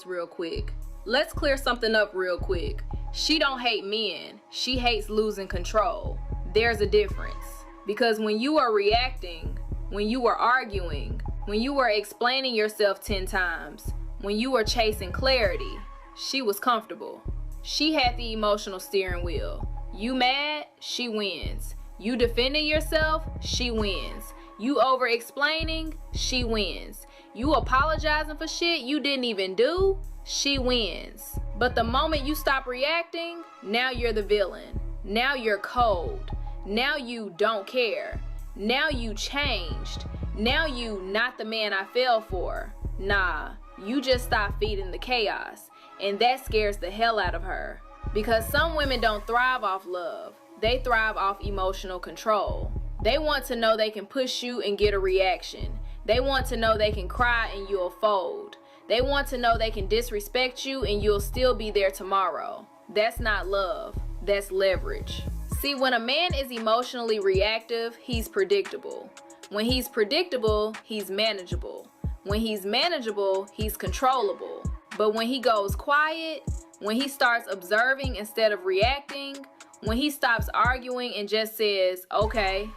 real quick. Let's clear something up real quick. She don't hate men. She hates losing control. There's a difference. Because when you are reacting, when you are arguing, when you are explaining yourself 10 times, when you are chasing clarity, she was comfortable. She had the emotional steering wheel. You mad? She wins. You defending yourself? She wins. You over explaining? She wins. You apologizing for shit you didn't even do? She wins. But the moment you stop reacting, now you're the villain. Now you're cold. Now you don't care. Now you changed. Now you not the man I fell for. Nah, you just stop feeding the chaos. And that scares the hell out of her. Because some women don't thrive off love. They thrive off emotional control. They want to know they can push you and get a reaction. They want to know they can cry and you'll fold. They want to know they can disrespect you and you'll still be there tomorrow. That's not love. That's leverage. See, when a man is emotionally reactive, he's predictable. When he's predictable, he's manageable. When he's manageable, he's controllable. But when he goes quiet, when he starts observing instead of reacting, when he stops arguing and just says, okay,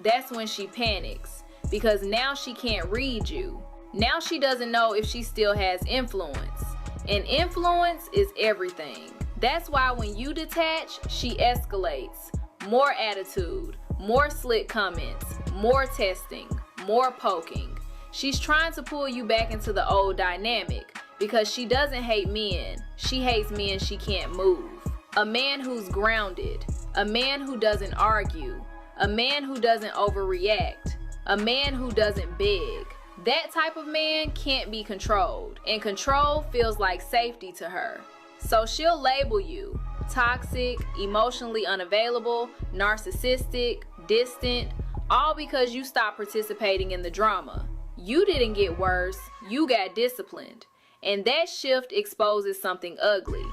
that's when she panics. Because now she can't read you. Now she doesn't know if she still has influence. And influence is everything. That's why when you detach, she escalates. More attitude, more slick comments, more testing, more poking. She's trying to pull you back into the old dynamic because she doesn't hate men. She hates men she can't move. A man who's grounded, a man who doesn't argue, a man who doesn't overreact, a man who doesn't beg. That type of man can't be controlled, and control feels like safety to her. So she'll label you toxic, emotionally unavailable, narcissistic, distant, all because you stopped participating in the drama. You didn't get worse, you got disciplined. And that shift exposes something ugly.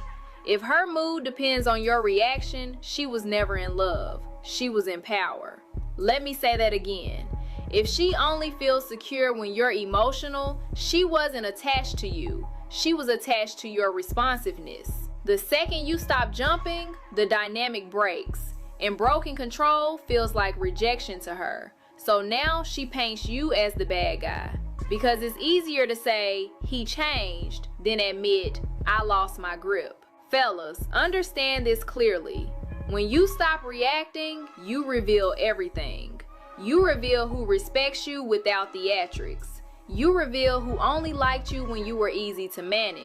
If her mood depends on your reaction, she was never in love. She was in power. Let me say that again. If she only feels secure when you're emotional, she wasn't attached to you. She was attached to your responsiveness. The second you stop jumping, the dynamic breaks. And broken control feels like rejection to her. So now she paints you as the bad guy. Because it's easier to say, he changed, than admit, I lost my grip. Fellas, understand this clearly. When you stop reacting, you reveal everything. You reveal who respects you without theatrics. You reveal who only liked you when you were easy to manage.